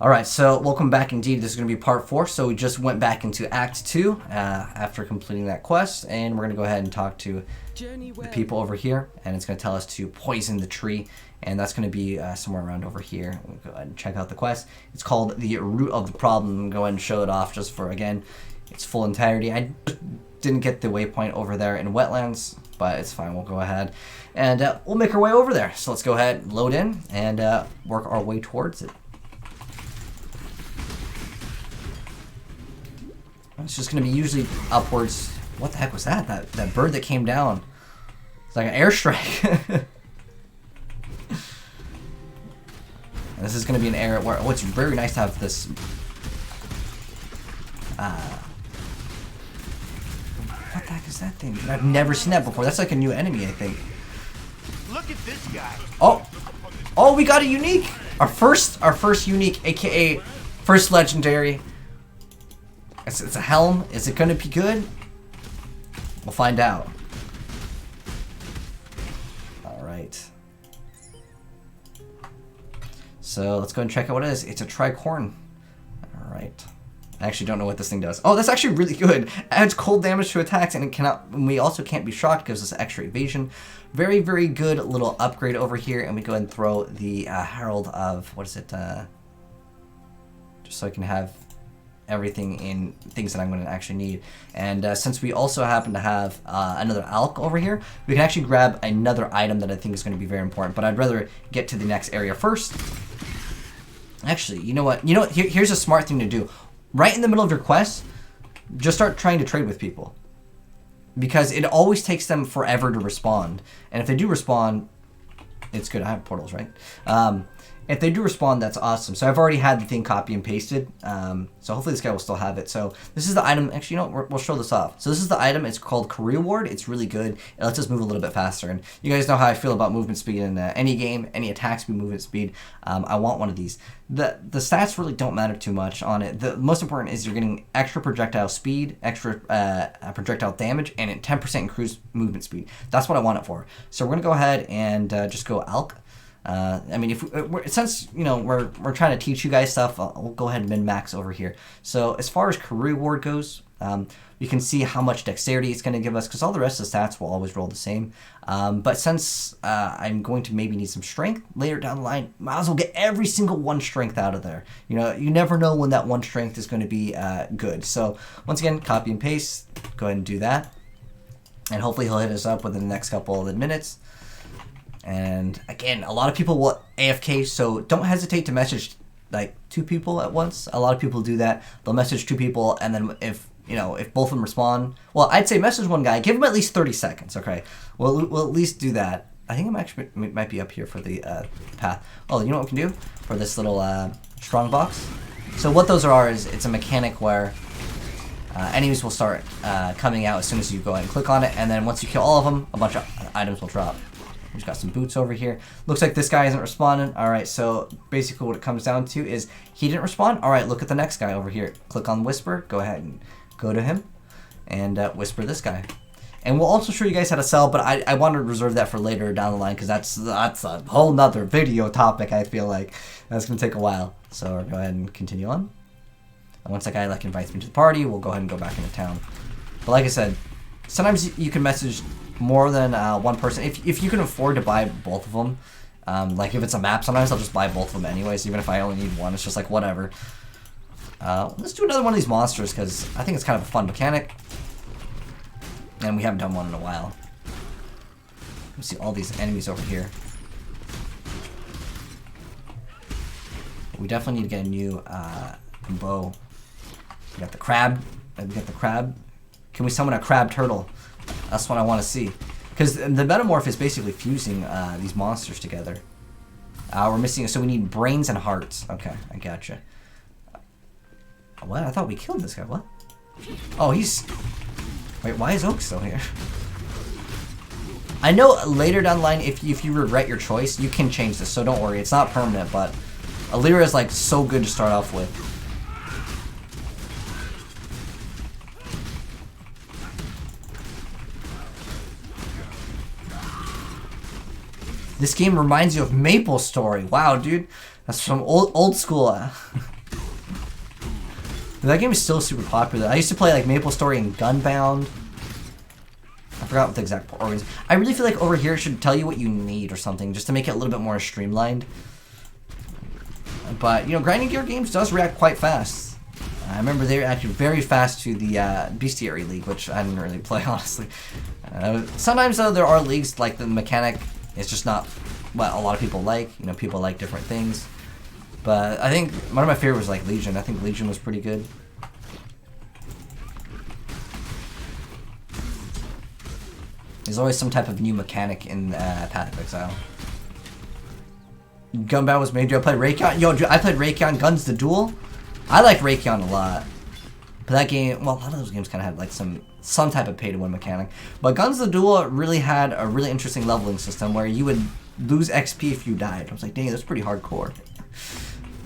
Alright, so welcome back indeed. This is going to be part 4. So we just went back into Act 2 after completing that quest, and we're going to go ahead and talk to the people over here, and it's going to tell us to poison the tree, and that's going to be somewhere around over here. We'll go ahead and check out the quest. It's called The Root of the Problem. Go ahead and show it off just for, again, its full entirety. I didn't get the waypoint over there in Wetlands, but it's fine. We'll go ahead and we'll make our way over there. So let's go ahead, load in, and work our way towards it. It's just going to be usually upwards. What the heck was that? That bird that came down. It's like an airstrike. This is going to be an area where it's very nice to have this. What the heck is that thing? I've never seen that before. That's like a new enemy, I think. Look at this guy. Oh, we got a unique. Our first unique, aka first legendary. It's a helm. Is it going to be good? We'll find out. Alright. So let's go and check out what it is. It's a tricorn. Alright. I actually don't know what this thing does. Oh, that's actually really good. Adds cold damage to attacks, and it cannot. We also can't be shocked. Gives us extra evasion. Very, very good little upgrade over here. And we go ahead and throw the Herald of, what is it? Just so I can have everything in things that I'm going to actually need. And since we also happen to have another Alk over here, we can actually grab another item that I think is going to be very important. But I'd rather get to the next area first. Actually, you know what? Here's a smart thing to do. Right in the middle of your quest, just start trying to trade with people. Because it always takes them forever to respond. And if they do respond, it's good. I have portals, right? If they do respond, that's awesome. So I've already had the thing copy and pasted. So hopefully this guy will still have it. So this is the item. Actually, you know what? We'll show this off. So this is the item. It's called Career Ward. It's really good. It lets us move a little bit faster. And you guys know how I feel about movement speed in any game, any attack speed, movement speed. I want one of these. The stats really don't matter too much on it. The most important is you're getting extra projectile speed, extra projectile damage, and 10% increased movement speed. That's what I want it for. So we're going to go ahead and just go Alk. I mean, since we're trying to teach you guys stuff, we'll go ahead and min-max over here. So as far as career reward goes, you can see how much dexterity it's going to give us, because all the rest of the stats will always roll the same. But since I'm going to maybe need some strength later down the line, might as well get every single one strength out of there. You never know when that one strength is going to be good. So once again, copy and paste. Go ahead and do that, and hopefully he'll hit us up within the next couple of minutes. And again, a lot of people will AFK, so don't hesitate to message like 2 people at once. A lot of people do that. They'll message 2 people, and then if both of them respond, well, I'd say message one guy, give him at least 30 seconds. Okay, we'll at least do that. I think might be up here for the path. Oh, you know what we can do for this little strong box? So what those are is it's a mechanic where enemies will start coming out as soon as you go ahead and click on it, and then once you kill all of them, a bunch of items will drop. We've got some boots over here. Looks like this guy isn't responding. Alright, so basically what it comes down to is he didn't respond. Alright, look at the next guy over here. Click on Whisper. Go ahead and go to him and whisper this guy. And we'll also show you guys how to sell, but I want to reserve that for later down the line, because that's a whole nother video topic. I feel like that's going to take a while. So we'll go ahead and continue on. And once that guy invites me to the party, we'll go ahead and go back into town. But like I said, sometimes you can message more than one person. If you can afford to buy both of them, like if it's a map, sometimes I'll just buy both of them anyways, even if I only need one. It's just like whatever. Let's do another one of these monsters, because I think it's kind of a fun mechanic, and we haven't done one in a while. Let's see all these enemies over here. We definitely need to get a new bow. We got the crab. We got the crab. Can we summon a crab turtle? That's what I want to see. Because the MetaMorph is basically fusing these monsters together. We're missing, so we need brains and hearts. Okay, I gotcha. What? I thought we killed this guy. What? Oh, he's... Wait, why is Oak still here? I know later down the line, if you regret your choice, you can change this, so don't worry. It's not permanent, but Alira is like so good to start off with. This game reminds you of Maple Story. Wow, dude. That's from old school. That game is still super popular. I used to play like MapleStory and Gunbound. I forgot what the exact organs. I really feel like over here it should tell you what you need or something, just to make it a little bit more streamlined. But, you know, Grinding Gear games does react quite fast. I remember they reacted very fast to the Bestiary League, which I didn't really play, honestly. Sometimes, though, there are leagues, like the mechanic is just not what a lot of people like. You know, people like different things. But I think one of my favorites was like Legion. I think Legion was pretty good. There's always some type of new mechanic in Path of Exile. Gunbound was made. Do I play Raycon? Yo, I played Raycon Guns the Duel. I like Raycon a lot. But that game, well, a lot of those games kind of had like some type of pay-to-win mechanic. But Guns the Duel really had a really interesting leveling system where you would lose XP if you died. I was like, dang, that's pretty hardcore.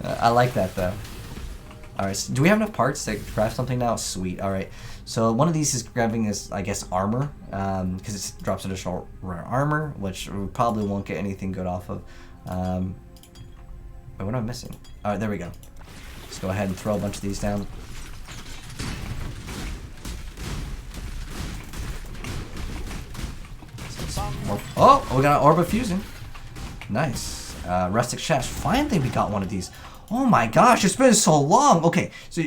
I like that though. Alright, so do we have enough parts to craft something now? Sweet, alright. So one of these is grabbing this, I guess, armor. Because it drops additional rare armor, which we probably won't get anything good off of. Wait, what am I missing? Alright, there we go. Let's go ahead and throw a bunch of these down. Oh, we got an Orb of Fusion. Nice. Rustic Shaft. Finally, we got one of these. Oh my gosh, it's been so long. Okay, so,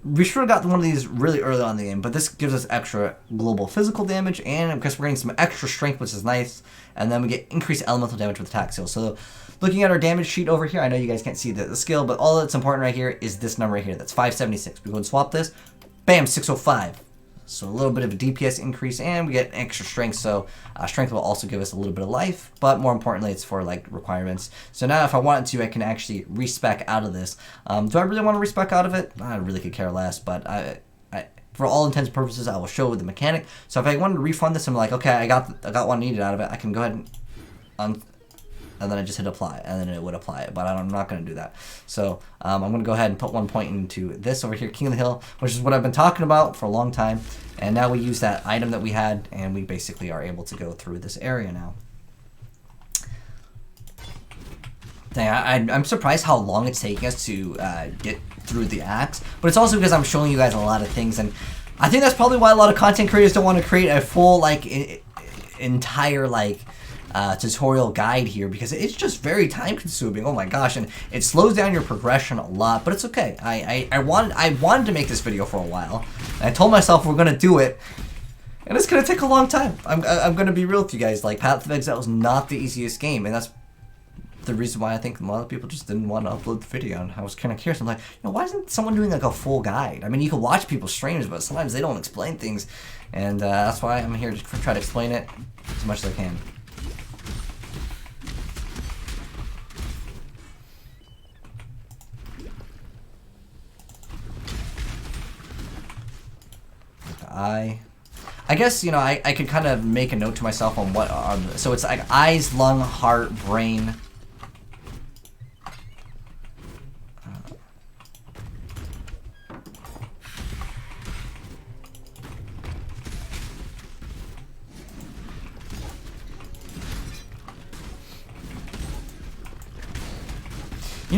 we should have got one of these really early on in the game, but this gives us extra global physical damage, and I guess we're getting some extra strength, which is nice, and then we get increased elemental damage with attack skill. So, looking at our damage sheet over here, I know you guys can't see the skill, but all that's important right here is this number right here. That's 576. We go and swap this. Bam, 605. So a little bit of a DPS increase, and we get extra strength. So strength will also give us a little bit of life, but more importantly, it's for like requirements. So now, if I wanted to, I can actually respec out of this. Do I really want to respec out of it? I really could care less, but for all intents and purposes, I will show the mechanic. So if I wanted to refund this, I'm like, okay, I got what I needed out of it. I can go ahead and then I just hit apply, and then it would apply it, but I'm not going to do that. So I'm going to go ahead and put 1 point into this over here, King of the Hill, which is what I've been talking about for a long time, and now we use that item that we had, and we basically are able to go through this area now. Dang, I'm surprised how long it's taking us to get through the acts, but it's also because I'm showing you guys a lot of things, and I think that's probably why a lot of content creators don't want to create a full, like, entire, like, tutorial guide here, because it's just very time consuming. Oh my gosh, and it slows down your progression a lot, but it's okay. I wanted to make this video for a while, and I told myself we're gonna do it, and it's gonna take a long time. I'm gonna be real with you guys. Like, Path of Exile is not the easiest game, and that's the reason why I think a lot of people just didn't want to upload the video. And I was kind of curious. I'm like, why isn't someone doing like a full guide? I mean, you can watch people's streams, but sometimes they don't explain things, and that's why I'm here to try to explain it as much as I can. I guess, I could kind of make a note to myself on what are the, so it's like eyes, lung, heart, brain.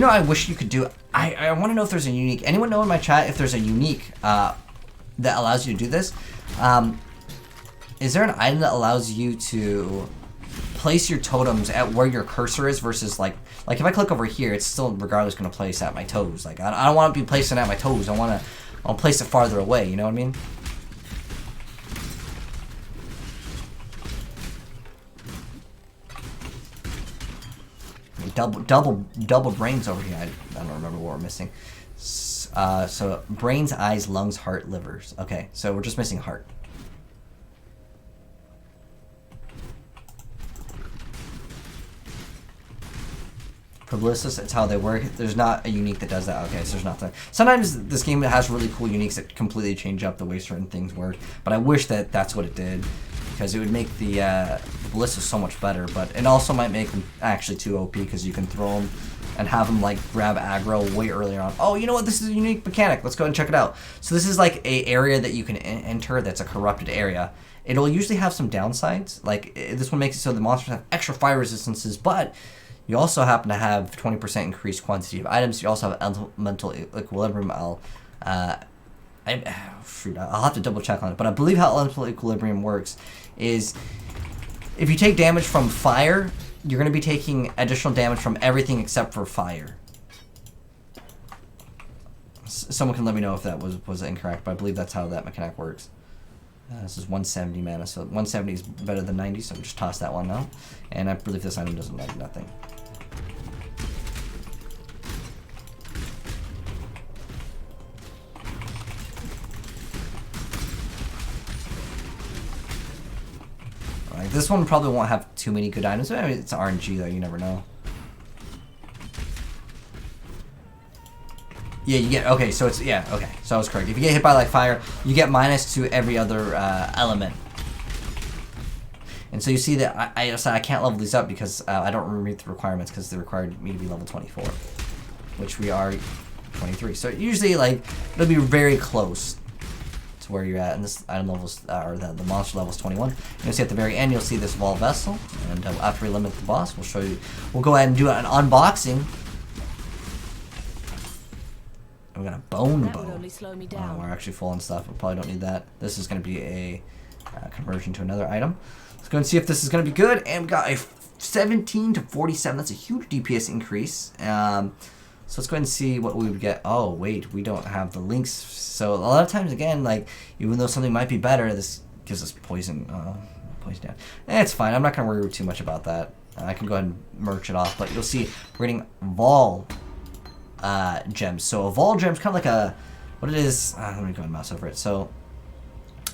I wish you could do, I want to know if there's a unique, anyone know in my chat if there's a unique, that allows you to do this? Is there an item that allows you to place your totems at where your cursor is versus like if I click over here, it's still regardless going to place at my toes. Like I don't want to be placing it at my toes. I'll place it farther away. You know what I mean? Double brains over here. I don't remember what we're missing. So brains, eyes, lungs, heart, livers. Okay, so we're just missing heart. Publicis, it's how they work. There's not a unique that does that. Okay, so there's nothing. Sometimes this game has really cool uniques that completely change up the way certain things work, but I wish that that's what it did, because it would make the ballistas so much better, but it also might make them actually too OP, because you can throw them and have them like grab aggro way earlier on. Oh, you know what? This is a unique mechanic. Let's go and check it out. So this is like a area that you can enter that's a corrupted area. It'll usually have some downsides. Like this one makes it so the monsters have extra fire resistances, but you also happen to have 20% increased quantity of items. You also have elemental equilibrium. I'll Shoot, I'll have to double check on it, but I believe how elemental equilibrium works is if you take damage from fire, you're going to be taking additional damage from everything except for fire. Someone can let me know if that was incorrect, but I believe that's how that mechanic works. This is 170 mana, so 170 is better than 90, so just toss that one now. And I believe this item doesn't like nothing. Alright, this one probably won't have too many good items. I mean, it's RNG though, you never know. Yeah, you get, okay, so it's, yeah, okay, so I was correct. If you get hit by like fire, you get minus to every other element. And so you see that I can't level these up because I don't meet the requirements because they required me to be level 24, which we are 23. So usually like, it'll be very close to where you're at, and this item levels, or the monster level is 21. You'll see at the very end, you'll see this wall vessel, and after we limit the boss, we'll show you, we'll go ahead and do an unboxing. We got a bone bow. Oh, we're actually full on stuff. We probably don't need that. This is going to be a conversion to another item. Let's go and see if this is going to be good. And we got a 17 to 47. That's a huge DPS increase. So let's go ahead and see what we would get. Oh, wait. We don't have the links. So a lot of times, again, like, even though something might be better, this gives us poison. Poison down. It's fine. I'm not going to worry too much about that. I can go ahead and merch it off. But you'll see we're getting Vol gems. So a Vol gem is kind of like a, what it is, let me go and mouse over it. So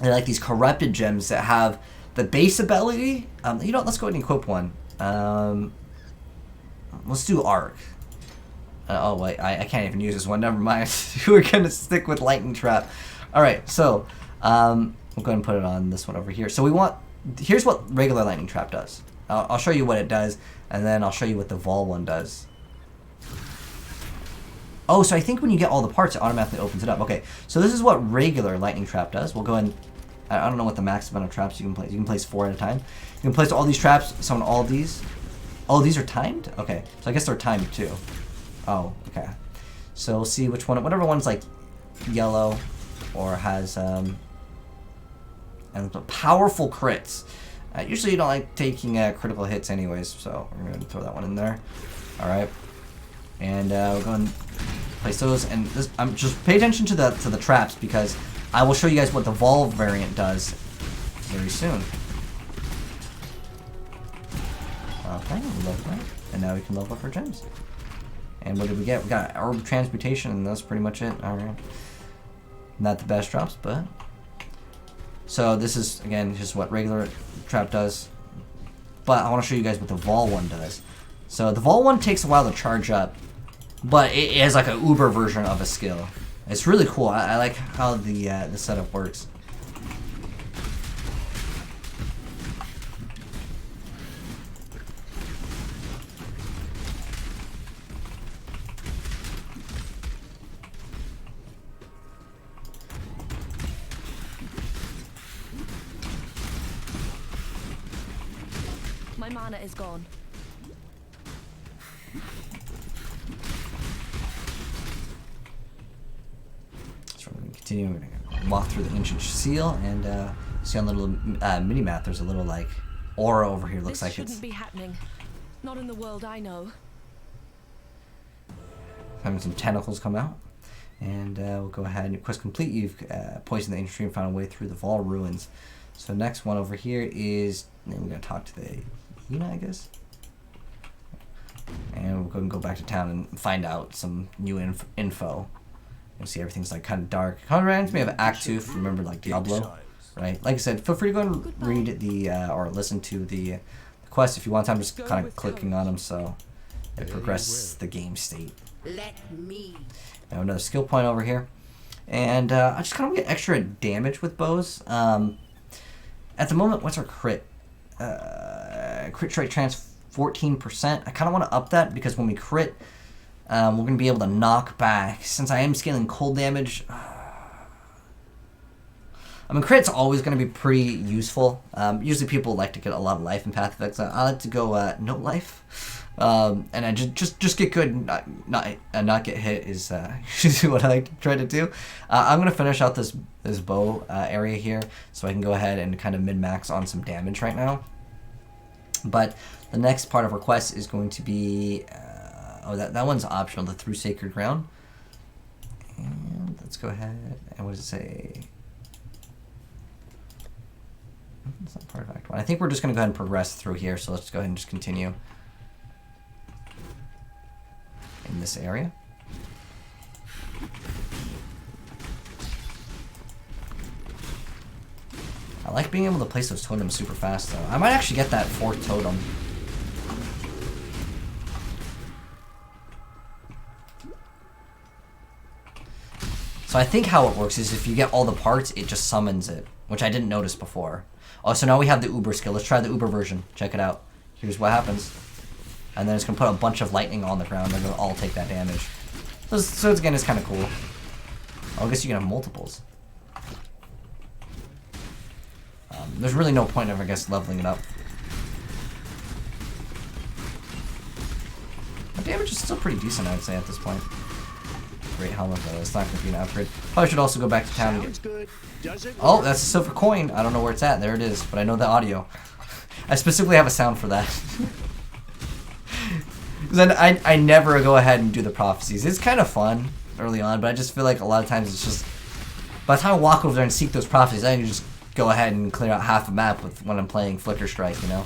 they're like these corrupted gems that have the base ability. You know, let's go ahead and equip one. Let's do Arc. Oh wait, I can't even use this one. Never mind. We're gonna stick with Lightning Trap. All right, so we'll go ahead and put it on this one over here. So we want, here's what regular Lightning Trap does. I'll show you what it does, and then I'll show you what the Vol one does. Oh, so I think when you get all the parts, it automatically opens it up. Okay, so this is what regular Lightning Trap does. We'll go and, I don't know what the max amount of traps you can place. You can place 4 at a time. You can place all these traps, summon all these. Oh, these are timed? Okay, so I guess they're timed too. Oh, okay. So we'll see which one, whatever one's like yellow or has, and powerful crits. Usually you don't like taking critical hits anyways, so we're going to throw that one in there. All right. And we're going to place those, and this, just pay attention to the traps because I will show you guys what the Vol variant does very soon. Okay, we leveled that, and now we can level up our gems. And what did we get? We got Orb Transmutation, and that's pretty much it. All right, not the best drops, but so this is again just what regular trap does. But I want to show you guys what the Vol one does. So the Vol one takes a while to charge up. But it is like an uber version of a skill. It's really cool. I like how the setup works. My mana is gone. Continue. We're gonna walk through the ancient seal and see on the little mini map. There's a little like aura over here. Looks like it's shouldn't be happening. Not in the world I know. having some tentacles come out, and we'll go ahead and quest complete. You've poisoned the ancient tree and found a way through the Vol ruins. So next one over here is we're gonna talk to the Hina, I guess, and we're gonna go back to town and find out some new info. You see everything's like kind of dark. Kind of reminds me of Act 2, if you remember, like Diablo, right? Like I said, feel free to go and read the or listen to the quest if you want. I'm just kind of clicking on them so it progresses the game state. Let me. Now another skill point over here, and I just kind of get extra damage with bows. At the moment, what's our crit? Crit rate chance 14%. I kind of want to up that because when we crit, we're going to be able to knock back. Since I am scaling cold damage, I mean, crit's always going to be pretty useful. Usually people like to get a lot of life in Path of Exile. I like to go no life. And I just get good and not get hit is usually what I like to try to do. I'm going to finish out this bow area here so I can go ahead and kind of min-max on some damage right now. But the next part of our quest is going to be... that one's optional, the Through Sacred Ground. And let's go ahead and what does it say? It's not part of Act 1. I think we're just going to go ahead and progress through here, so let's go ahead and just continue in this area. I like being able to place those totems super fast, though. I might actually get that 4th totem. So I think how it works is if you get all the parts, it just summons it, which I didn't notice before. Oh, so now we have the Uber skill. Let's try the Uber version. Check it out. Here's what happens. And then it's going to put a bunch of lightning on the ground, and they'll all take that damage. So again, it's kind of cool. Oh, I guess you can have multiples. There's really no point of, I guess, leveling it up. The damage is still pretty decent, I'd say, at this point. Great helmet, though. It's not going to be an upgrade. Probably should also go back to town and get... Oh, that's a silver coin. I don't know where it's at. There it is. But I know the audio. I specifically have a sound for that. Then I never go ahead and do the prophecies. It's kind of fun early on, but I just feel like a lot of times it's just... By the time I walk over there and seek those prophecies, I can just go ahead and clear out half a map with when I'm playing Flicker Strike, you know?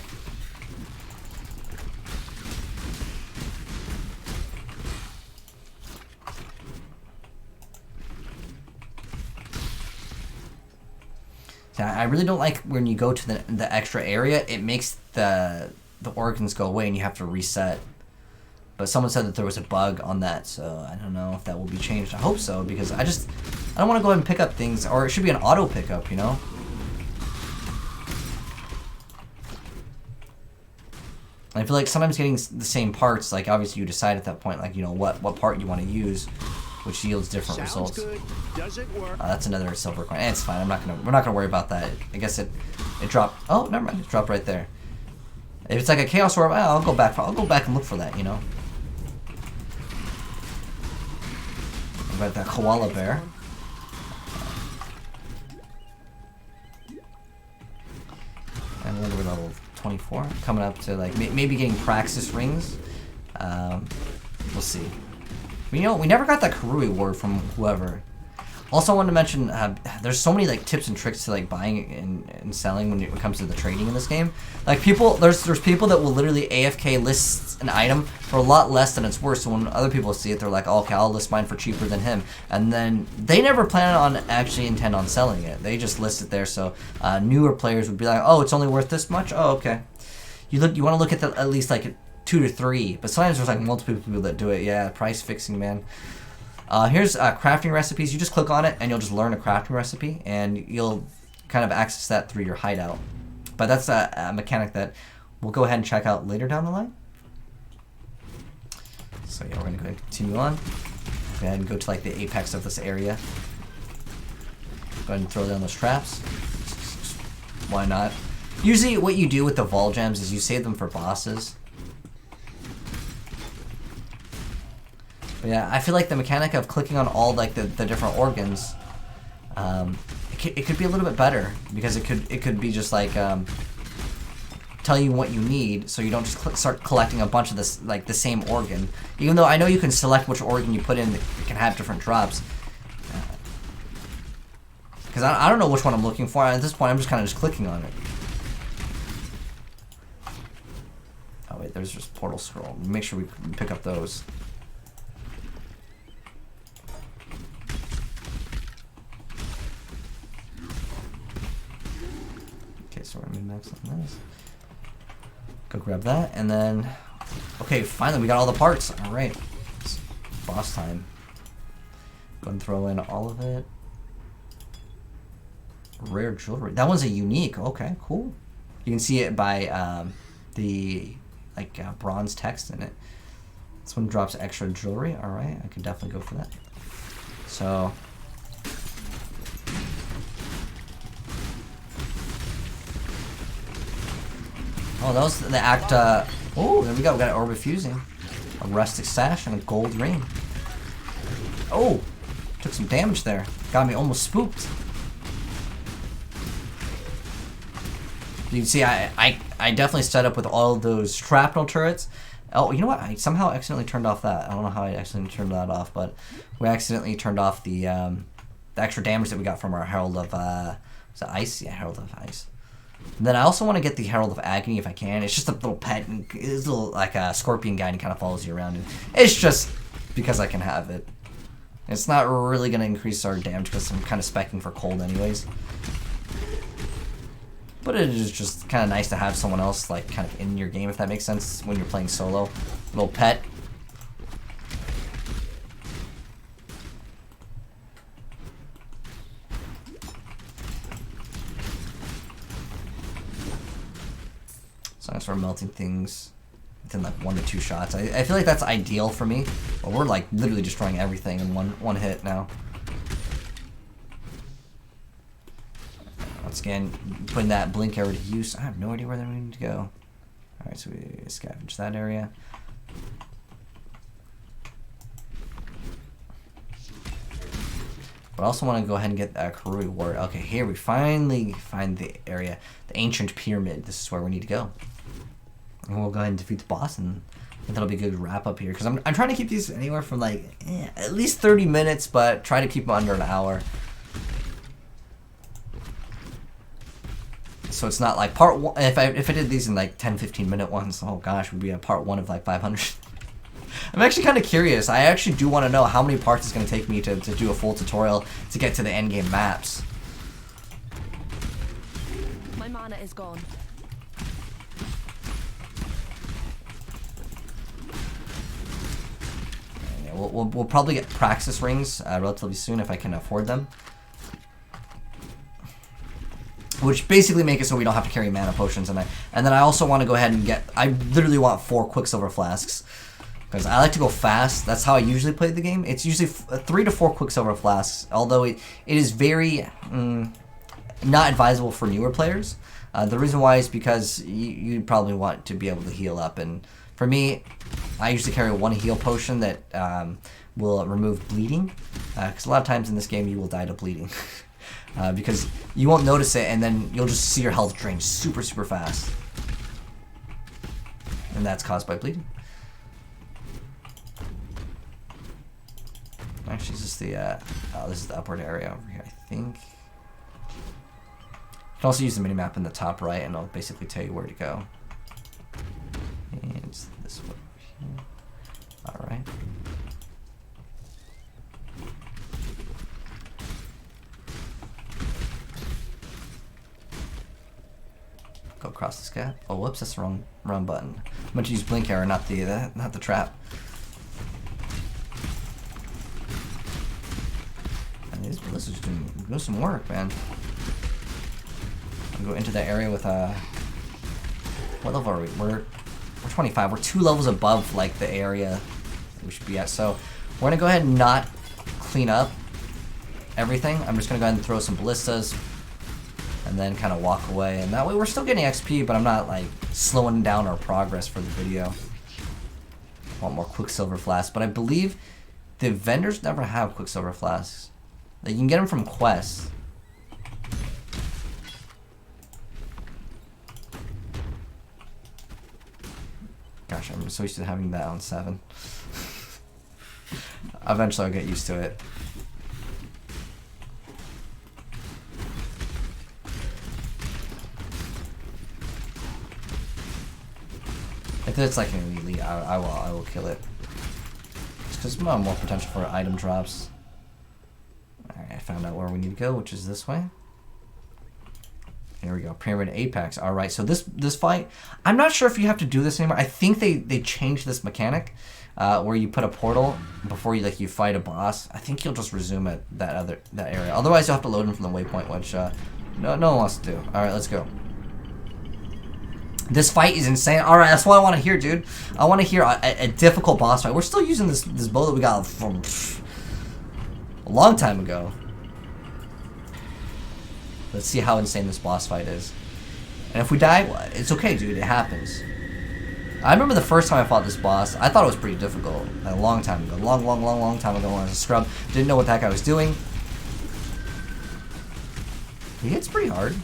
I really don't like when you go to the extra area, it makes the organs go away and you have to reset. But someone said that there was a bug on that, so I don't know if that will be changed. I hope so, because I don't want to go ahead and pick up things, or it should be an auto pickup, you know? And I feel like sometimes getting the same parts, like obviously you decide at that point, like, you know, what part you want to use, which yields different results. Good. Does it work? That's another silver coin. It's fine. We're not gonna worry about that. I guess it dropped. Oh, never mind. It dropped right there. If it's like a chaos orb, I'll go back and look for that. You know. About that koala bear. And we're level 24, coming up to like maybe getting Praxis rings. We'll see. But, you know, we never got that Karui ward from whoever. Also, I wanted to mention, there's so many like tips and tricks to like buying and selling when it comes to the trading in this game. Like there's people that will literally AFK list an item for a lot less than it's worth. So when other people see it, they're like, oh, okay, I'll list mine for cheaper than him. And then they never plan on actually intend on selling it. They just list it there. So newer players would be like, oh, it's only worth this much. Oh, okay. You want to look at at least like 2 to 3, but sometimes there's like multiple people that do it. Yeah, price fixing, man. Here's crafting recipes. You just click on it and you'll just learn a crafting recipe, and you'll kind of access that through your hideout. But that's a mechanic that we'll go ahead and check out later down the line. So yeah, we're gonna go ahead and continue on. Go ahead and go to like the apex of this area. Go ahead and throw down those traps. Why not? Usually what you do with the Vol Gems is you save them for bosses. But yeah, I feel like the mechanic of clicking on all like the different organs, it could be a little bit better, because it could be just like tell you what you need, so you don't just start collecting a bunch of this like the same organ. Even though I know you can select which organ you put in, it can have different drops. Because I don't know which one I'm looking for. At this point, I'm just kind of just clicking on it. Oh wait, there's just portal scroll. Make sure we pick up those. Okay, so we're gonna min-max on this. Go grab that, and then... Okay, finally, we got all the parts. Alright. It's boss time. Go and throw in all of it. Rare jewelry. That one's a unique. Okay, cool. You can see it by the bronze text in it. This one drops extra jewelry. Alright, I could definitely go for that. So... Oh, that was the act. Oh, there we go. We got an orb of fusing, a rustic sash, and a gold ring. Oh, took some damage there. Got me almost spooked. You can see I definitely set up with all those shrapnel turrets. Oh, you know what? I somehow accidentally turned off that. I don't know how I accidentally turned that off, but we accidentally turned off the extra damage that we got from our Herald of was it Ice? Yeah, Herald of Ice. And then I also want to get the Herald of Agony if I can. It's just a little pet, and it's a little like a scorpion guy, and he kind of follows you around. And it's just because I can have it. It's not really going to increase our damage because I'm kind of speccing for cold anyways. But it is just kind of nice to have someone else like kind of in your game, if that makes sense, when you're playing solo. Little pet. So as we're melting things within like 1 to 2 shots, I feel like that's ideal for me. But we're like literally destroying everything in one hit now. Once again, putting that blink arrow to use. I have no idea where they need to go. Alright, so we scavenge that area. But I also want to go ahead and get that Karui Warrior. Okay, here we finally find the area. The Ancient Pyramid. This is where we need to go. And we'll go ahead and defeat the boss, and that'll be a good wrap up here. Because I'm trying to keep these anywhere from like at least 30 minutes, but try to keep them under an hour. So it's not like part one. If I did these in like 10-15 minute ones, oh gosh, we'd be a part 1 of like 500. I'm actually kind of curious. I actually do want to know how many parts it's going to take me to do a full tutorial to get to the endgame maps. My mana is gone. Yeah, we'll probably get Praxis rings relatively soon if I can afford them. Which basically make it so we don't have to carry mana potions, and then I also want to go ahead and get. I literally want 4 Quicksilver flasks because I like to go fast. That's how I usually play the game. It's usually 3 to 4 Quicksilver flasks, although it is very not advisable for newer players. The reason why is because you probably want to be able to heal up, and for me, I usually carry 1 heal potion that will remove bleeding, because a lot of times in this game you will die to bleeding. Because you won't notice it, and then you'll just see your health drain super fast, and that's caused by bleeding. Actually, this is the this is the upward area over here, I think. You can also use the minimap in the top right, and it'll basically tell you where to go. And it's this one over here. All right. Go across this gap. Oh, whoops, that's the wrong button. I'm going to use blink arrow, not the trap. And this is doing some work, man. I'll go into that area with what level are we? We're 25. We're 2 levels above like the area we should be at. So we're gonna go ahead and not clean up everything. I'm just gonna go ahead and throw some ballistas, and then kind of walk away, and that way we're still getting XP, but I'm not like slowing down our progress for the video. I want more Quicksilver flasks, but I believe the vendors never have Quicksilver flasks. Like, you can get them from quests. Gosh, I'm so used to having that on 7. Eventually I'll get used to it. If it's like an elite, I will kill it. Just because more potential for item drops. Alright, I found out where we need to go, which is this way. Here we go, Pyramid Apex. Alright, so this fight, I'm not sure if you have to do this anymore. I think they changed this mechanic where you put a portal before you fight a boss. I think you'll just resume at that area. Otherwise, you'll have to load in from the waypoint, which no one wants to do. Alright, let's go. This fight is insane. Alright, that's what I want to hear, dude. I want to hear a difficult boss fight. We're still using this bow that we got from a long time ago. Let's see how insane this boss fight is. And if we die, well, it's okay, dude. It happens. I remember the first time I fought this boss, I thought it was pretty difficult. A long time ago. Long time ago when I was a scrub. Didn't know what that guy was doing. He hits pretty hard.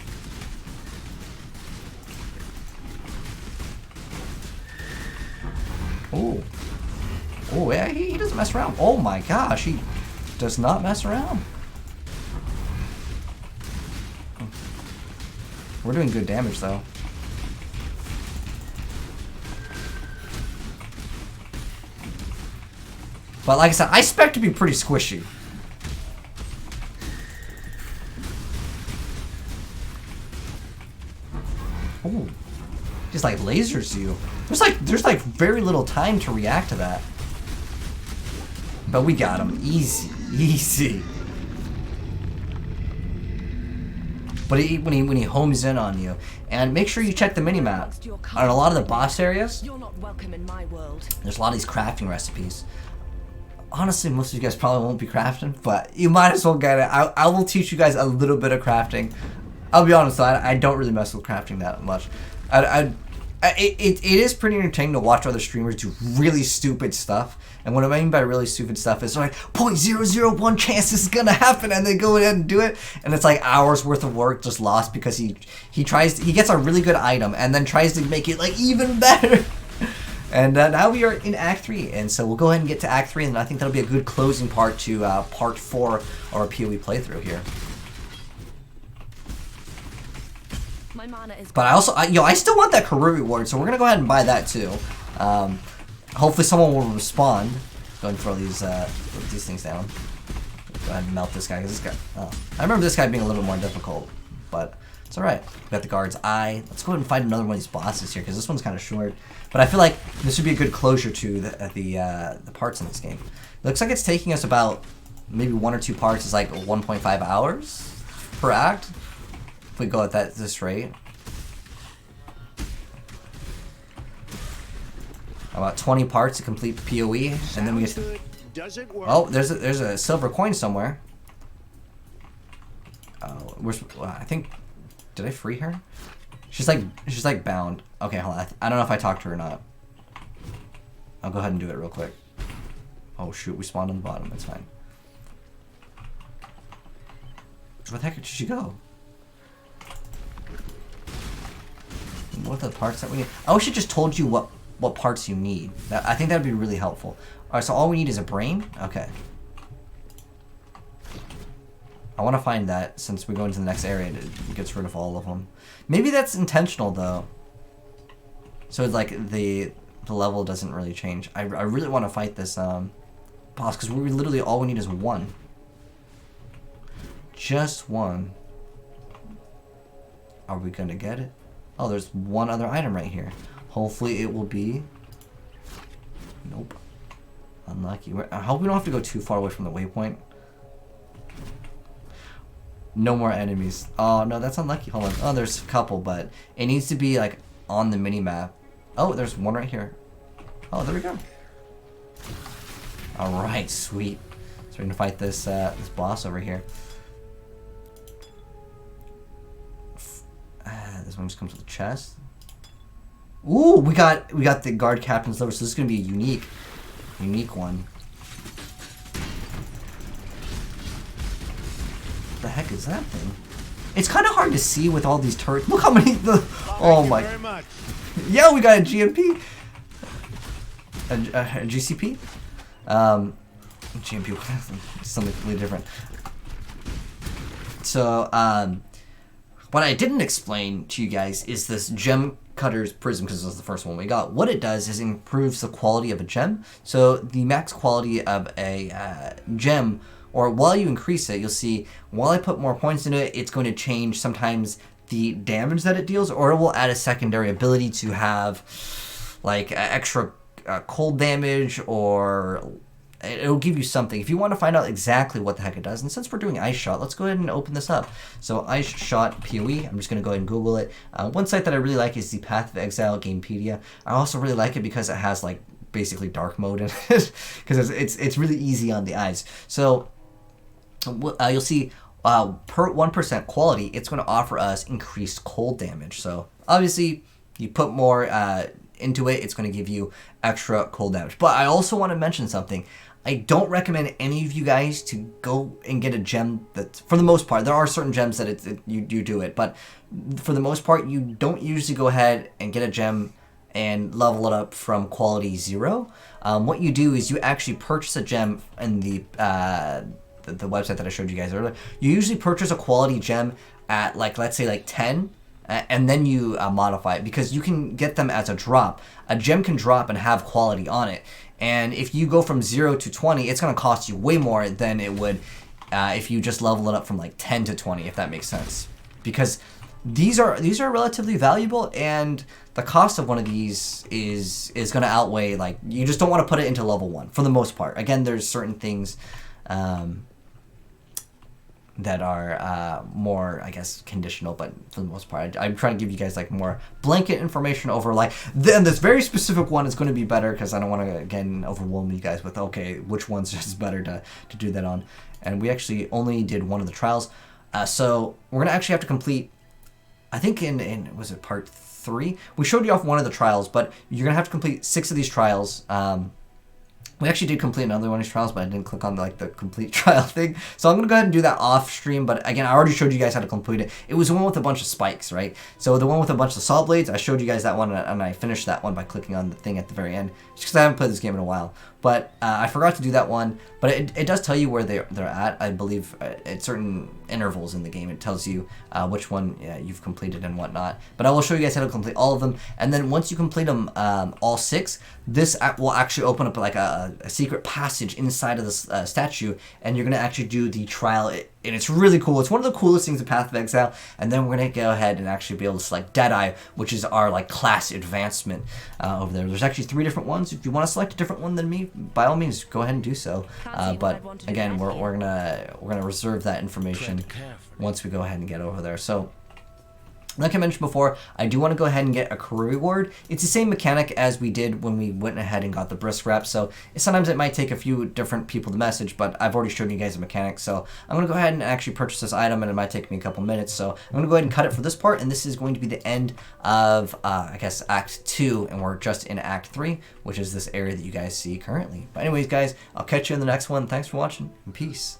Ooh. Oh, yeah, he doesn't mess around. Oh my gosh, he does not mess around. We're doing good damage, though. But like I said, I expect to be pretty squishy. Ooh. Just like lasers you. There's like very little time to react to that. But we got him. Easy. Easy. But when he homes in on you, and make sure you check the minimap. On a lot of the boss areas, You're not welcome in my world. there's a lot of these crafting recipes. Honestly, most of you guys probably won't be crafting, but you might as well get it. I will teach you guys a little bit of crafting. I'll be honest, I don't really mess with crafting that much. It is pretty entertaining to watch other streamers do really stupid stuff. And what I mean by really stupid stuff is like 0.001 chance this is gonna happen, and they go ahead and do it, and it's like hours worth of work just lost because he gets a really good item and then tries to make it like even better. And now we are in Act 3, and so we'll go ahead and get to Act 3, and I think that'll be a good closing part to Part 4 of our PoE playthrough here. My mana is But I still want that career reward, so we're gonna go ahead and buy that too. Hopefully someone will respond. Go ahead and throw these things down. Go ahead and melt this guy, because this guy. I remember this guy being a little more difficult, but it's all right. We got the guard's eye. Let's go ahead and find another one of these bosses here, because this one's kind of short. But I feel like this would be a good closure to the parts in this game. Looks like it's taking us about maybe 1 or 2 parts. Is like 1.5 hours per act. If we go at this rate. About 20 parts to complete PoE, and then we get to... Oh, there's a silver coin somewhere. Oh, I think... Did I free her? She's like bound. Okay, hold on. I don't know if I talked to her or not. I'll go ahead and do it real quick. Oh shoot, we spawned on the bottom. It's fine. Where the heck did she go? What are the parts that we need? I wish it just told you what parts you need. I think that would be really helpful. Alright, so all we need is a brain? Okay. I want to find that since we go into the next area. It gets rid of all of them. Maybe that's intentional, though. So it's like the level doesn't really change. I really want to fight this boss, because we literally all we need is one. Just one. Are we going to get it? Oh, there's one other item right here. Hopefully it will be... Nope. Unlucky. I hope we don't have to go too far away from the waypoint. No more enemies. Oh, no, that's unlucky. Hold on. Oh, there's a couple, but it needs to be, like, on the mini-map. Oh, there's one right here. Oh, there we go. Alright, sweet. So we're gonna fight this this boss over here. This one just comes with a chest. Ooh, we got the guard captain's lever, so this is gonna be a unique one. What the heck is that thing? It's kind of hard to see with all these turrets. Look how many oh my. Yeah, we got a GMP. A GCP. GMP. Something completely different. So, what I didn't explain to you guys is this gem cutter's prism, because this was the first one we got. What it does is it improves the quality of a gem. So the max quality of a gem, or while you increase it, you'll see while I put more points into it, it's going to change sometimes the damage that it deals, or it will add a secondary ability to have like extra cold damage, or it'll give you something. If you want to find out exactly what the heck it does, and since we're doing Ice Shot, let's go ahead and open this up. So Ice Shot PoE, I'm just going to go ahead and Google it. One site that I really like is the Path of Exile Gamepedia. I also really like it because it has like basically dark mode in it, because it's really easy on the eyes. So you'll see per 1% quality, it's going to offer us increased cold damage. So obviously, you put more into it, it's going to give you extra cold damage. But I also want to mention something. I don't recommend any of you guys to go and get a gem that, for the most part, there are certain gems that you do it, but for the most part, you don't usually go ahead and get a gem and level it up from quality 0. What you do is you actually purchase a gem in the website that I showed you guys earlier. You usually purchase a quality gem at, like, let's say like 10, and then you modify it, because you can get them as a drop. A gem can drop and have quality on it, and if you go from 0 to 20, it's going to cost you way more than it would if you just level it up from like 10 to 20, if that makes sense. Because these are relatively valuable, and the cost of one of these is going to outweigh, like, you just don't want to put it into level 1 for the most part. Again, there's certain things that are more, I guess, conditional, but for the most part, I'm trying to give you guys like more blanket information over, like, then this very specific one is going to be better, because I don't want to, again, overwhelm you guys with, okay, which one's just better to do that on. And we actually only did one of the trials, so we're going to actually have to complete, I think in was it part 3? We showed you off one of the trials, but you're going to have to complete 6 of these trials. We actually did complete another one of these trials, but I didn't click on like the complete trial thing. So I'm going to go ahead and do that off stream. But again, I already showed you guys how to complete it. It was the one with a bunch of spikes, right? So the one with a bunch of saw blades, I showed you guys that one, and I finished that one by clicking on the thing at the very end, just because I haven't played this game in a while. But I forgot to do that one. But it does tell you where they're at, I believe, at certain intervals in the game. It tells you which one you've completed and whatnot. But I will show you guys how to complete all of them. And then once you complete them, all 6, this will actually open up like a secret passage inside of this statue, and you're going to actually do the trial, and it's really cool. It's one of the coolest things in Path of Exile. And then we're going to go ahead and actually be able to select Deadeye, which is our like class advancement over there. There's actually 3 different ones. If you want to select a different one than me, by all means, go ahead and do so. But again, we're gonna reserve that information once we go ahead and get over there. So, like I mentioned before, I do want to go ahead and get a career reward. It's the same mechanic as we did when we went ahead and got the brisk wrap, so sometimes it might take a few different people to message, but I've already shown you guys the mechanics, so I'm going to go ahead and actually purchase this item, and it might take me a couple minutes, so I'm going to go ahead and cut it for this part, and this is going to be the end of, I guess, Act 2, and we're just in Act 3, which is this area that you guys see currently. But anyways, guys, I'll catch you in the next one. Thanks for watching, and peace.